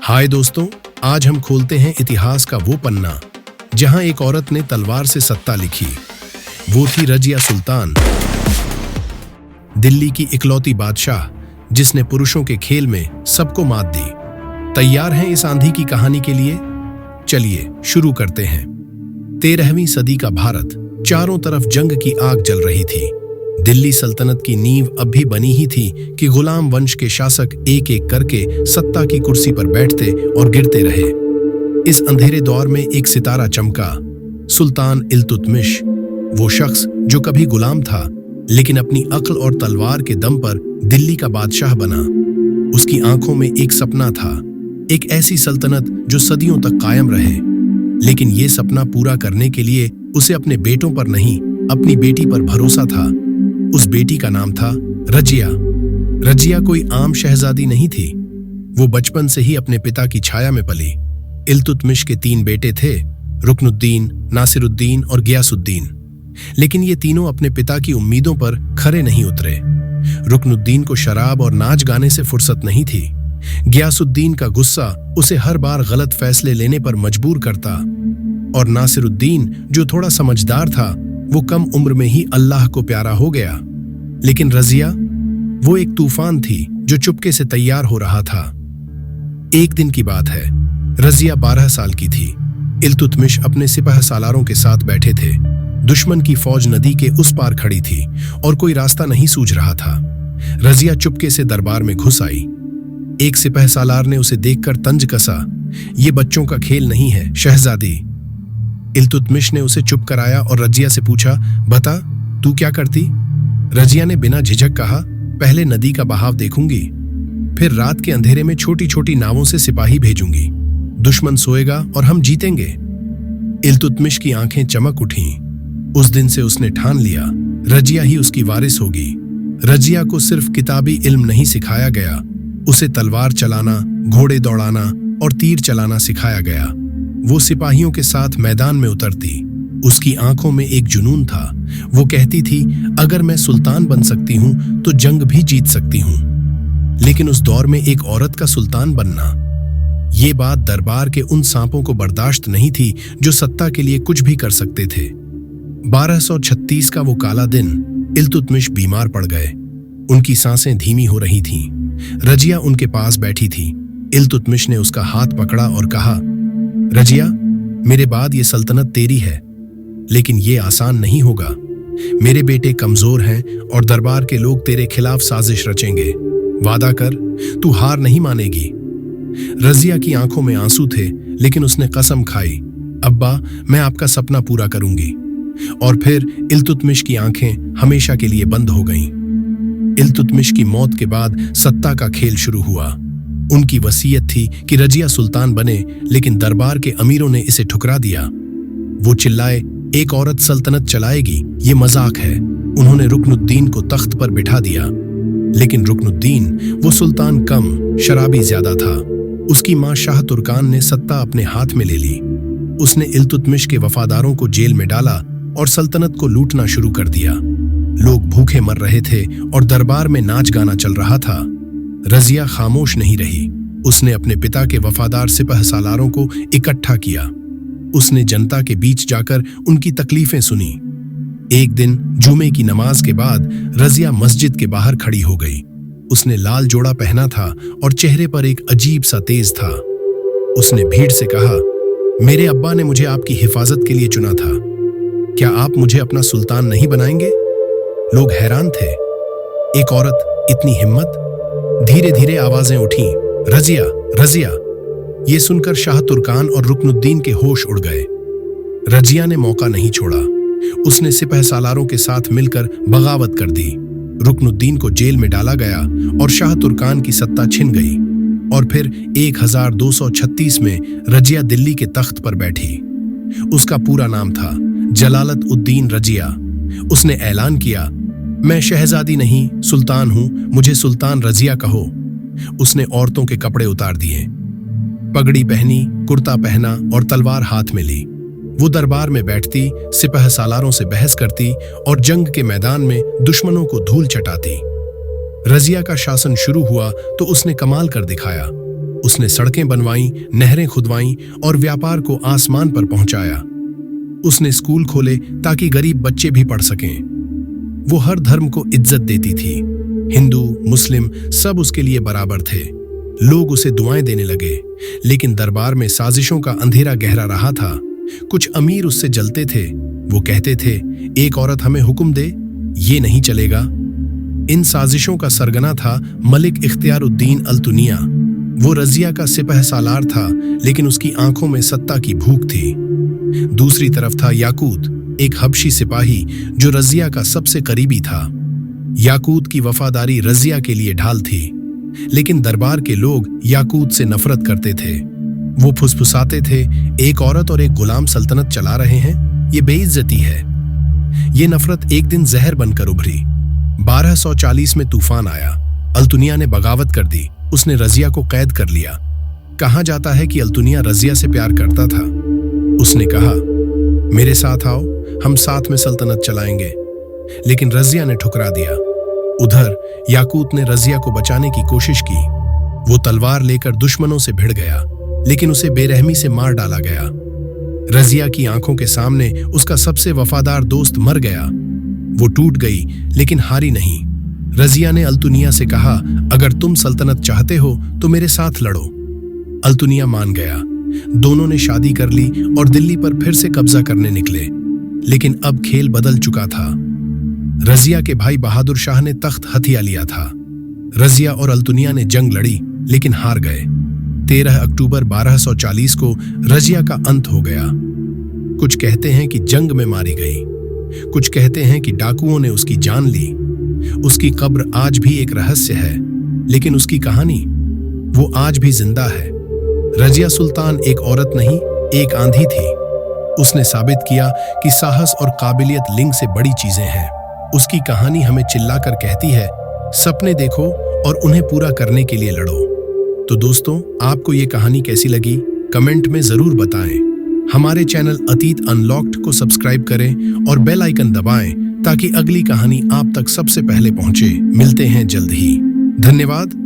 हाय दोस्तों, आज हम खोलते हैं इतिहास का वो पन्ना जहां एक औरत ने तलवार से सत्ता लिखी। वो थी रजिया सुल्तान, दिल्ली की इकलौती बादशाह जिसने पुरुषों के खेल में सबको मात दी। तैयार हैं इस आंधी की कहानी के लिए? चलिए शुरू करते हैं। 13वीं सदी का भारत, चारों तरफ जंग की आग जल रही थी। दिल्ली सल्तनत की नींव अब भी बनी ही थी कि गुलाम वंश के शासक एक एक करके सत्ता की कुर्सी पर बैठते और गिरते रहे। इस अंधेरे दौर में एक सितारा चमका, सुल्तान इल्तुतमिश। वो शख्स जो कभी गुलाम था लेकिन अपनी अक्ल और तलवार के दम पर दिल्ली का बादशाह बना। उसकी आंखों में एक सपना था, एक ऐसी सल्तनत जो सदियों तक कायम रहे। लेकिन ये सपना पूरा करने के लिए उसे अपने बेटों पर नहीं, अपनी बेटी पर भरोसा था। उस बेटी का नाम था रजिया। रजिया कोई आम शहजादी नहीं थी। वो बचपन से ही अपने पिता की छाया में पली। इल्तुतमिश के 3 बेटे थे, रुकनुद्दीन, नासिरुद्दीन और गियासुद्दीन। लेकिन ये तीनों अपने पिता की उम्मीदों पर खरे नहीं उतरे। रुकनुद्दीन को शराब और नाच गाने से फुर्सत नहीं थी। गियासुद्दीन का गुस्सा उसे हर बार गलत फैसले लेने पर मजबूर करता। और नासिरुद्दीन जो थोड़ा समझदार था, वो कम उम्र में ही अल्लाह को प्यारा हो गया। लेकिन रजिया, वो एक तूफान थी जो चुपके से तैयार हो रहा था। एक दिन की बात है, रजिया 12 साल की थी। इल्तुतमिश अपने सिपह सालारों के साथ बैठे थे। दुश्मन की फौज नदी के उस पार खड़ी थी और कोई रास्ता नहीं सूझ रहा था। रजिया चुपके से दरबार में घुस आई। एक सिपह सालार ने उसे देखकर तंज कसा, ये बच्चों का खेल नहीं है शहजादी। इल्तुतमिश ने उसे चुप कराया और रजिया से पूछा, बता तू क्या करती? रजिया ने बिना झिझक कहा, पहले नदी का बहाव देखूंगी, फिर रात के अंधेरे में छोटी छोटी नावों से सिपाही भेजूंगी। दुश्मन सोएगा और हम जीतेंगे। इल्तुतमिश की आंखें चमक उठीं। उस दिन से उसने ठान लिया, रजिया ही उसकी वारिस होगी। रजिया को सिर्फ किताबी इल्म नहीं सिखाया गया, उसे तलवार चलाना, घोड़े दौड़ाना और तीर चलाना सिखाया गया। वो सिपाहियों के साथ मैदान में उतरती। उसकी आंखों में एक जुनून था। वो कहती थी, अगर मैं सुल्तान बन सकती हूं तो जंग भी जीत सकती हूं। लेकिन उस दौर में एक औरत का सुल्तान बनना, ये बात दरबार के उन सांपों को बर्दाश्त नहीं थी जो सत्ता के लिए कुछ भी कर सकते थे। 1236 का वो काला दिन, इल्तुतमिश बीमार पड़ गए। उनकी सांसें धीमी हो रही थीं। रजिया उनके पास बैठी थी। इल्तुतमिश ने उसका हाथ पकड़ा और कहा, रजिया, मेरे बाद ये सल्तनत तेरी है, लेकिन ये आसान नहीं होगा। मेरे बेटे कमजोर हैं और दरबार के लोग तेरे खिलाफ साजिश रचेंगे। वादा कर, तू हार नहीं मानेगी। रजिया की आंखों में आंसू थे, लेकिन उसने कसम खाई, अब्बा, मैं आपका सपना पूरा करूंगी। और फिर इल्तुतमिश की आंखें हमेशा के लिए बंद हो गईं। इल्तुतमिश की मौत के बाद सत्ता का खेल शुरू हुआ। उनकी वसीयत थी कि रजिया सुल्तान बने, लेकिन दरबार के अमीरों ने इसे ठुकरा दिया। वो चिल्लाए, एक औरत सल्तनत चलाएगी, ये मजाक है। उन्होंने रुकनुद्दीन को तख्त पर बिठा दिया। लेकिन रुकनुद्दीन, वो सुल्तान कम, शराबी ज्यादा था। उसकी मां शाह तुर्कान ने सत्ता अपने हाथ में ले ली। उसने इल्तुतमिश के वफादारों को जेल में डाला और सल्तनत को लूटना शुरू कर दिया। लोग भूखे मर रहे थे और दरबार में नाच गाना चल रहा था। रजिया खामोश नहीं रही। उसने अपने पिता के वफादार सिपह सालारों को इकट्ठा किया। उसने जनता के बीच जाकर उनकी तकलीफें सुनी। एक दिन जुमे की नमाज के बाद रजिया मस्जिद के बाहर खड़ी हो गई। उसने लाल जोड़ा पहना था और चेहरे पर एक अजीब सा तेज था। उसने भीड़ से कहा, मेरे अब्बा ने मुझे आपकी हिफाजत के लिए चुना था। क्या आप मुझे अपना सुल्तान नहीं बनाएंगे? लोग हैरान थे। एक औरत, इतनी हिम्मत? धीरे धीरे आवाजें उठीं, रजिया, रजिया। ये सुनकर शाह तुर्कान और रुकनुद्दीन के होश उड़ गए। रजिया ने मौका नहीं छोड़ा। उसने सिपह सालारों के साथ मिलकर बगावत कर दी। रुकनुद्दीन को जेल में डाला गया और शाह तुर्कान की सत्ता छिन गई। और फिर 1236 में रजिया दिल्ली के तख्त पर बैठी। उसका पूरा नाम था जलालत उद्दीन रजिया। उसने ऐलान किया, मैं शहजादी नहीं, सुल्तान हूं, मुझे सुल्तान रजिया कहो। उसने औरतों के कपड़े उतार दिए, पगड़ी पहनी, कुर्ता पहना और तलवार हाथ में ली। वो दरबार में बैठती, सिपह सालारों से बहस करती और जंग के मैदान में दुश्मनों को धूल चटाती। रजिया का शासन शुरू हुआ तो उसने कमाल कर दिखाया। उसने सड़कें बनवाईं, नहरें खुदवाईं और व्यापार को आसमान पर पहुंचाया। उसने स्कूल खोले ताकि गरीब बच्चे भी पढ़ सकें। वो हर धर्म को इज्जत देती थी। हिंदू, मुस्लिम सब उसके लिए बराबर थे। लोग उसे दुआएं देने लगे, लेकिन दरबार में साजिशों का अंधेरा गहरा रहा था। कुछ अमीर उससे जलते थे। वो कहते थे, एक औरत हमें हुक्म दे, ये नहीं चलेगा। इन साजिशों का सरगना था मलिक इख्तियारुद्दीन अल्तुनिया। वो रजिया का सिपह सालार था, लेकिन उसकी आंखों में सत्ता की भूख थी। दूसरी तरफ था याकूत, एक हबशी सिपाही जो रजिया का सबसे करीबी था। याकूत की वफादारी रजिया के लिए ढाल थी, लेकिन दरबार के लोग याकूत से नफरत करते थे। वो फुसफुसाते थे, एक औरत और एक गुलाम सल्तनत चला रहे हैं, ये बेइज्जती है। ये नफरत एक दिन जहर बनकर उभरी। 1240 में तूफान आया। अल्तुनिया ने बगावत कर दी। उसने रजिया को कैद कर लिया। कहा जाता है कि अल्तुनिया रजिया से प्यार करता था। उसने कहा, मेरे साथ आओ, हम साथ में सल्तनत चलाएंगे। लेकिन रजिया ने ठुकरा दिया। उधर याकूत ने रजिया को बचाने की कोशिश की। वो तलवार लेकर दुश्मनों से भिड़ गया, लेकिन उसे बेरहमी से मार डाला गया। रजिया की आंखों के सामने उसका सबसे वफादार दोस्त मर गया। वो टूट गई, लेकिन हारी नहीं। रजिया ने अल्तुनिया से कहा, अगर तुम सल्तनत चाहते हो तो मेरे साथ लड़ो। अल्तुनिया मान गया। दोनों ने शादी कर ली और दिल्ली पर फिर से कब्जा करने निकले। लेकिन अब खेल बदल चुका था। रजिया के भाई बहादुर शाह ने तख्त हथिया लिया था। रजिया और अल्तुनिया ने जंग लड़ी, लेकिन हार गए। 13 अक्टूबर 1240 को रजिया का अंत हो गया। कुछ कहते हैं कि जंग में मारी गई, कुछ कहते हैं कि डाकुओं ने उसकी जान ली। उसकी कब्र आज भी एक रहस्य है, लेकिन उसकी कहानी वो आज भी जिंदा है। रजिया सुल्तान एक औरत नहीं, एक आंधी थी। उसने साबित किया कि साहस और काबिलियत लिंग से बड़ी चीजें हैं। उसकी कहानी हमें चिल्लाकर कहती है, सपने देखो और उन्हें पूरा करने के लिए लड़ो। तो दोस्तों, आपको ये कहानी कैसी लगी कमेंट में जरूर बताएं। हमारे चैनल अतीत अनलॉक्ड को सब्सक्राइब करें और बेल आइकन दबाएं ताकि अगली कहानी आप तक सबसे पहले पहुंचे। मिलते हैं जल्द ही। धन्यवाद।